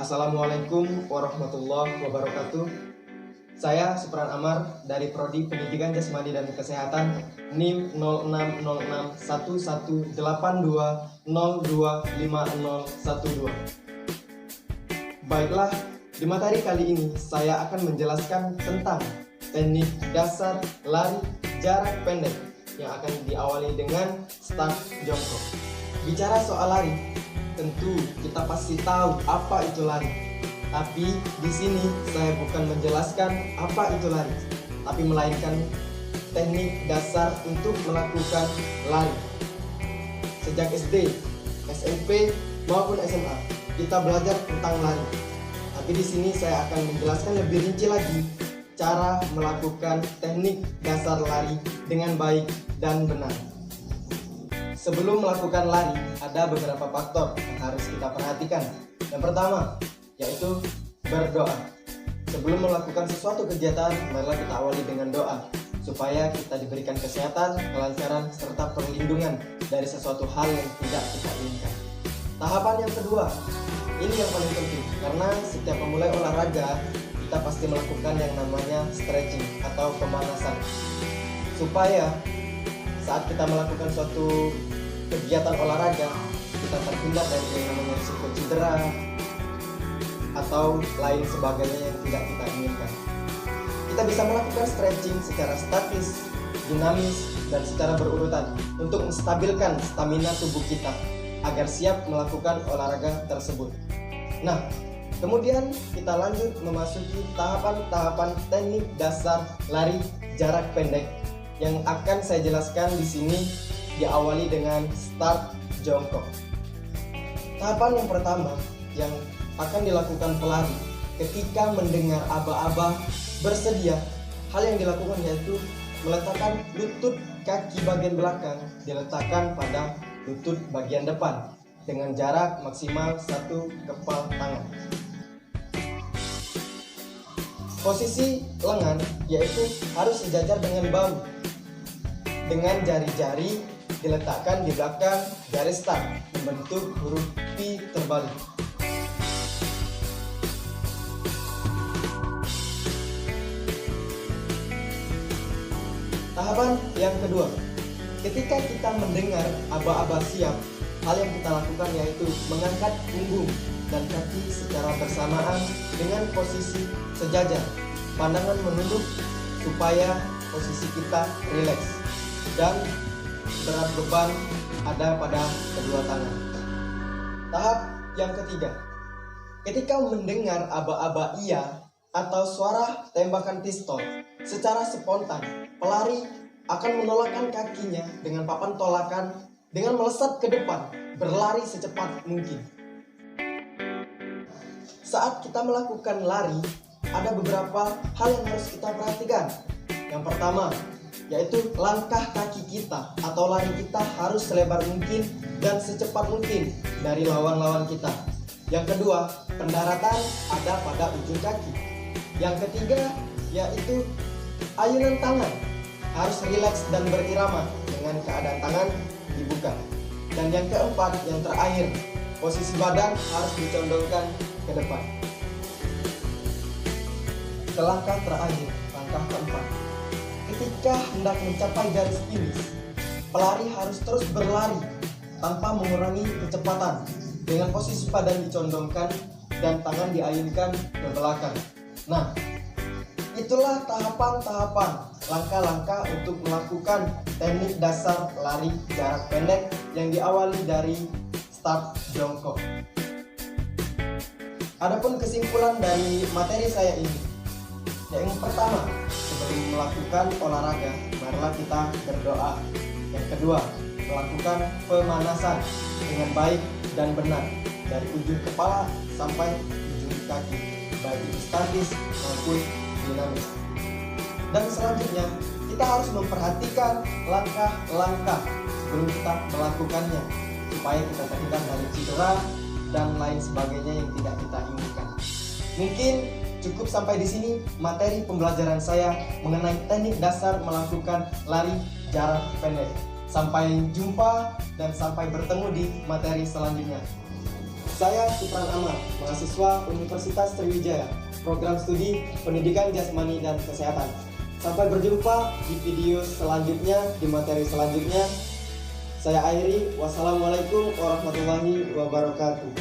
Assalamualaikum warahmatullahi wabarakatuh. Saya Supran Amar dari Prodi Pendidikan Jasmani dan Kesehatan NIM 06061182025012. Baiklah, di materi kali ini saya akan menjelaskan tentang teknik dasar lari jarak pendek yang akan diawali dengan start jongkok. Bicara soal lari, tentu kita pasti tahu apa itu lari. Tapi di sini saya bukan menjelaskan apa itu lari, tapi melainkan teknik dasar untuk melakukan lari. Sejak SD, SMP maupun SMA kita belajar tentang lari. Tapi di sini saya akan menjelaskan lebih rinci lagi cara melakukan teknik dasar lari dengan baik dan benar. Sebelum melakukan lari, ada beberapa faktor yang harus kita perhatikan. Yang pertama, yaitu berdoa. Sebelum melakukan sesuatu kegiatan, marilah kita awali dengan doa, supaya kita diberikan kesehatan, kelancaran, serta perlindungan dari sesuatu hal yang tidak kita inginkan. Tahapan yang kedua, ini yang paling penting, karena setiap memulai olahraga, kita pasti melakukan yang namanya stretching atau pemanasan, supaya saat kita melakukan suatu kegiatan olahraga, kita terhindar dari yang namanya risiko cedera atau lain sebagainya yang tidak kita inginkan. Kita bisa melakukan stretching secara statis, dinamis, dan secara berurutan untuk menstabilkan stamina tubuh kita agar siap melakukan olahraga tersebut. Nah, kemudian kita lanjut memasuki tahapan-tahapan teknik dasar lari jarak pendek yang akan saya jelaskan di sini, diawali dengan start jongkok. Tahapan yang pertama yang akan dilakukan pelari ketika mendengar aba-aba bersedia, hal yang dilakukan yaitu meletakkan lutut kaki bagian belakang diletakkan pada lutut bagian depan dengan jarak maksimal 1 kepal tangan. Posisi lengan yaitu harus sejajar dengan bahu, dengan jari-jari diletakkan di belakang garis start membentuk huruf P terbalik. Tahapan yang kedua, ketika kita mendengar aba-aba siap, hal yang kita lakukan yaitu mengangkat punggung dan kaki secara bersamaan dengan posisi sejajar, pandangan menunduk supaya posisi kita rileks dan berat beban ada pada kedua tangan. Tahap yang ketiga, ketika mendengar aba-aba iya atau suara tembakan pistol, secara spontan pelari akan menolakkan kakinya dengan papan tolakan dengan melesat ke depan, berlari secepat mungkin. Saat kita melakukan lari, ada beberapa hal yang harus kita perhatikan. Yang pertama, yaitu langkah kaki kita atau lari kita harus selebar mungkin dan secepat mungkin dari lawan-lawan kita. Yang kedua, pendaratan ada pada ujung kaki. Yang ketiga, yaitu ayunan tangan harus rileks dan berirama dengan keadaan tangan dibuka. Dan yang keempat, yang terakhir, posisi badan harus dicondongkan ke depan. Ke langkah terakhir, langkah keempat, ketika hendak mencapai garis finish, pelari harus terus berlari tanpa mengurangi kecepatan dengan posisi badan dicondongkan dan tangan diayunkan ke belakang. Nah, itulah tahapan-tahapan langkah-langkah untuk melakukan teknik dasar lari jarak pendek yang diawali dari start jongkok. Adapun kesimpulan dari materi saya ini, yang pertama, sebelum melakukan olahraga, marilah kita berdoa. Yang kedua, melakukan pemanasan dengan baik dan benar dari ujung kepala sampai ujung kaki, baik itu statis maupun dinamis. Dan selanjutnya, kita harus memperhatikan langkah-langkah sebelum kita melakukannya, supaya kita terhindar dari cedera dan lain sebagainya yang tidak kita inginkan. Mungkin cukup sampai di sini materi pembelajaran saya mengenai teknik dasar melakukan lari jarak pendek. Sampai jumpa dan sampai bertemu di materi selanjutnya. Saya Supran Ahmad, mahasiswa Universitas Sriwijaya, program studi Pendidikan Jasmani dan Kesehatan. Sampai berjumpa di video selanjutnya, di materi selanjutnya. Saya akhiri, wassalamualaikum warahmatullahi wabarakatuh.